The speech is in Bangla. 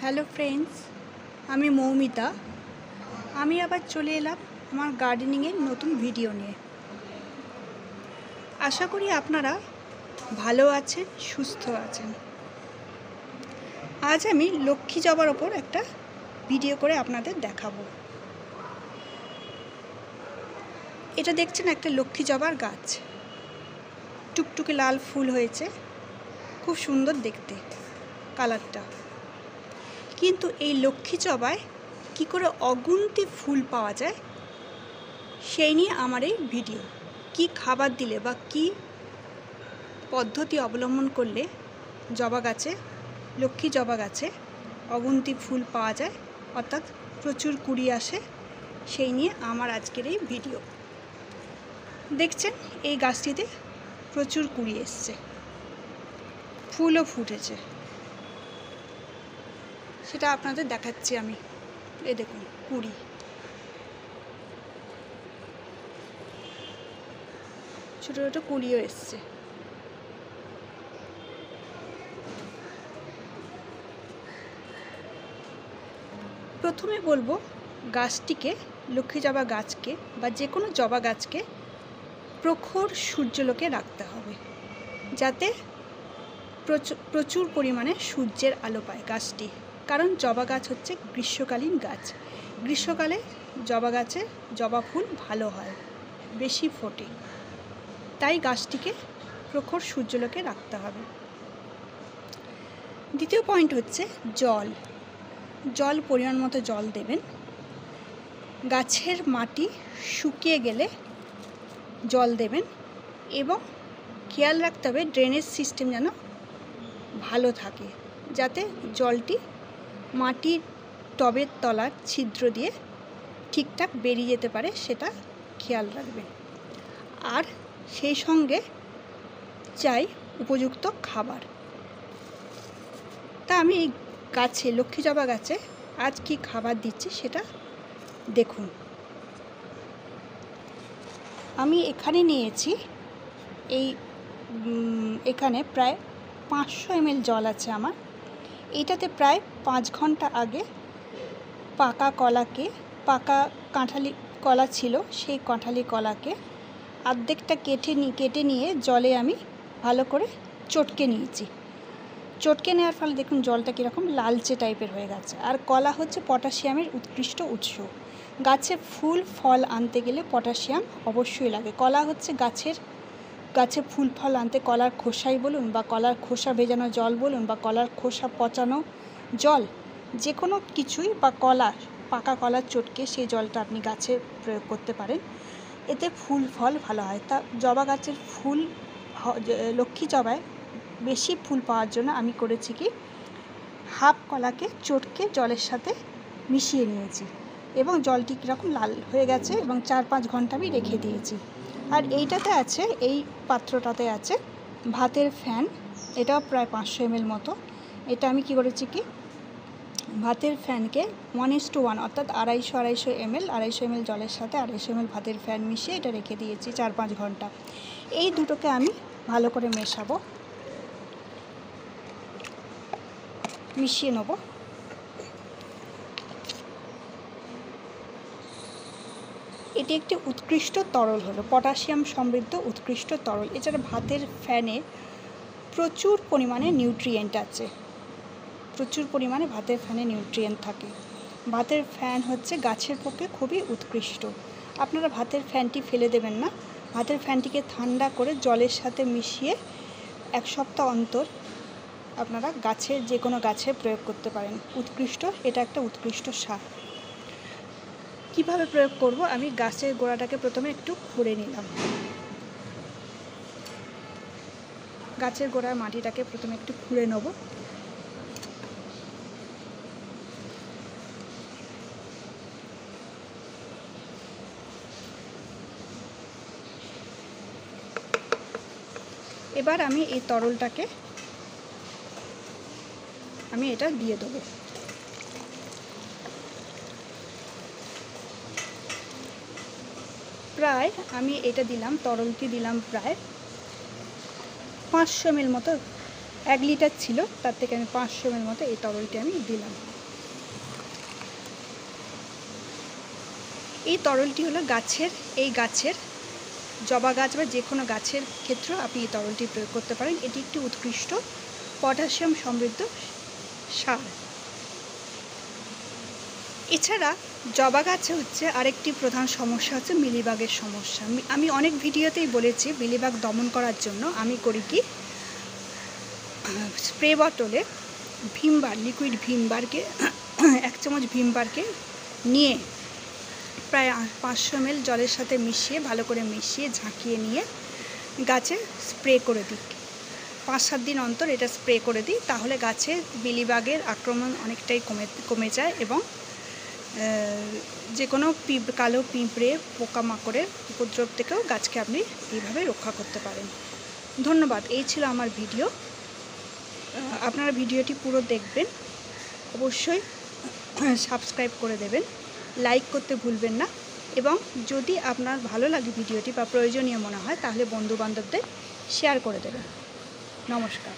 হ্যালো ফ্রেন্ডস, আমি মৌমিতা। আমি আবার চলে এলাম আমার গার্ডেনিংয়ের নতুন ভিডিও নিয়ে। আশা করি আপনারা ভালো আছেন, সুস্থ আছেন। আজ আমি লক্ষ্মী জবার ওপর একটা ভিডিও করে আপনাদের দেখাবো। এটা দেখছেন একটা লক্ষ্মী জবার গাছ, টুকটুকে লাল ফুল হয়েছে, খুব সুন্দর দেখতে কালারটা। কিন্তু এই লক্ষ্মী জবায় কী করে অগুন্তি ফুল পাওয়া যায় সেই নিয়ে আমার এই ভিডিও। কি খাবার দিলে বা কি পদ্ধতি অবলম্বন করলে জবা গাছে, লক্ষ্মী জবা গাছে অগুন্তি ফুল পাওয়া যায়, অর্থাৎ প্রচুর কুড়ি আসে, সেই নিয়ে আমার আজকের এই ভিডিও। দেখছেন এই গাছটিতে প্রচুর কুড়ি এসছে, ফুলও ফুটেছে, সেটা আপনাদের দেখাচ্ছি আমি। এই দেখুন কুড়ি, ছোটো ছোটো কুড়িও এসছে। প্রথমে বলবো গাছটিকে, লক্ষ্মী জবা গাছকে বা যে কোনো জবা গাছকে প্রখর সূর্যলোকে রাখতে হবে, যাতে প্রচুর পরিমাণে সূর্যের আলো পায় গাছটি। কারণ জবা গাছ হচ্ছে গ্রীষ্মকালীন গাছ, গ্রীষ্মকালে জবা গাছে জবা ফুল ভালো হয়, বেশি ফোটে, তাই গাছটিকে প্রখর সূর্যলোকে রাখতে হবে। দ্বিতীয় পয়েন্ট হচ্ছে জল পরিমাণ মতো জল দেবেন। গাছের মাটি শুকিয়ে গেলে জল দেবেন এবং খেয়াল রাখতে হবে ড্রেনেজ সিস্টেম যেন ভালো থাকে, যাতে জলটি মাটির টবের তলার ছিদ্র দিয়ে ঠিকঠাক বেরিয়ে যেতে পারে, সেটা খেয়াল রাখবেন। আর সেই সঙ্গে চাই উপযুক্ত খাবার। তা আমি এই গাছে, লক্ষ্মী জবা গাছে আজ কি খাবার দিচ্ছি সেটা দেখুন। আমি এখানে নিয়েছি, এখানে প্রায় 500 ml জল আছে আমার। এইটাতে প্রায় 5 ঘন্টা আগে পাকা কাঁঠালি কলা ছিল, সেই কাঁঠালি কলাকে অর্ধেকটা কেটে নিয়ে জলে আমি ভালো করে চটকে নিয়েছি। চটকে নেওয়ার ফলে দেখুন জলটা কীরকম লালচে টাইপের হয়ে গেছে। আর কলা হচ্ছে পটাশিয়ামের উৎকৃষ্ট উৎস। গাছে ফুল ফল আনতে গেলে পটাশিয়াম অবশ্যই লাগে। কলা হচ্ছে গাছে ফুল ফল আনতে কলার খোসাই বলুন, বা কলার খোসা ভেজানো জল বলুন, বা কলার খোসা পচানো জল, যে কোনো কিছুই, বা পাকা কলার চটকে সেই জলটা আপনি গাছে প্রয়োগ করতে পারেন, এতে ফুল ফল ভালো হয়। তা জবা গাছের ফুল, লক্ষ্মী জবায় বেশি ফুল পাওয়ার জন্য আমি করেছি কি, হাফ কলাকে চটকে জলের সাথে মিশিয়ে নিয়েছি এবং জলটি কীরকম লাল হয়ে গেছে এবং 4-5 ঘন্টা আমি রেখে দিয়েছি। আর এইটাতে আছে, এই পাত্রটাতে আছে ভাতের ফ্যান, এটাও প্রায় 500 ml মতো। এটা আমি কি করেছি কি, ভাতের ফ্যানকে 1:1 অর্থাৎ 250 ml জলের সাথে 250 ml ভাতের ফ্যান মিশিয়ে এটা রেখে দিয়েছি 4-5 ঘন্টা। এই দুটোকে আমি ভালো করে মিশিয়ে নেব। এটি একটি উৎকৃষ্ট তরল হলো, পটাশিয়াম সমৃদ্ধ উৎকৃষ্ট তরল। এছাড়া ভাতের ফ্যানে প্রচুর পরিমাণে নিউট্রিয়েন্ট আছে, প্রচুর পরিমাণে ভাতের ফ্যানে নিউট্রিয়েন্ট থাকে। ভাতের ফ্যান হচ্ছে গাছের পক্ষে খুবই উৎকৃষ্ট। আপনারা ভাতের ফ্যানটি ফেলে দেবেন না, ভাতের ফ্যানটিকে ঠান্ডা করে জলের সাথে মিশিয়ে 1 সপ্তাহ অন্তর আপনারা যে কোনো গাছে প্রয়োগ করতে পারেন। এটা একটা উৎকৃষ্ট সার। কিভাবে প্রয়োগ করব, আমি গাছের গোড়াটাকে প্রথমে একটু খুঁড়ে নিলাম, গাছের গোড়ার মাটিটাকে প্রথমে একটু খুঁড়ে নেব। এবার আমি এই তরলটাকে এটা দিয়ে দেবো। প্রায় আমি এটা দিলাম, তরলটি দিলাম প্রায় 500 ml মতো 1 লিটার ছিল, তার থেকে আমি 500 ml মতো এই তরলটি আমি দিলাম। এই তরলটি হলো গাছের জবা গাছ বা যে কোনো গাছের ক্ষেত্রেও আপনি এই তরলটি প্রয়োগ করতে পারেন। এটি একটি উৎকৃষ্ট পটাশিয়াম সমৃদ্ধ সার। এছাড়া জবা গাছে হচ্ছে আরেকটি প্রধান সমস্যা হচ্ছে মিলিবাগের সমস্যা। আমি অনেক ভিডিওতেই বলেছি মিলিবাগ দমন করার জন্য আমি করি কি, স্প্রে বটলে লিকুইড ভিমবারকে 1 চামচ ভিমবারকে নিয়ে প্রায় 500 ml জলের সাথে মিশিয়ে ভালো করে মিশিয়ে ঝাঁকিয়ে নিয়ে গাছে স্প্রে করে দিই। 5-7 দিন অন্তর এটা স্প্রে করে দিই, তাহলে গাছে মিলিবাগের আক্রমণ অনেকটাই কমে যায় এবং যে কোনো কালো পিঁপড়ে পোকামাকড়ের উপদ্রব থেকেও গাছকে আপনি এইভাবে রক্ষা করতে পারেন। ধন্যবাদ। এই ছিল আমার ভিডিও। আপনারা ভিডিওটি পুরো দেখবেন, অবশ্যই সাবস্ক্রাইব করে দেবেন, লাইক করতে ভুলবেন না এবং যদি আপনার ভালো লাগে ভিডিওটি বা প্রয়োজনীয় মনে হয় তাহলে বন্ধুবান্ধবদের শেয়ার করে দেবেন। নমস্কার।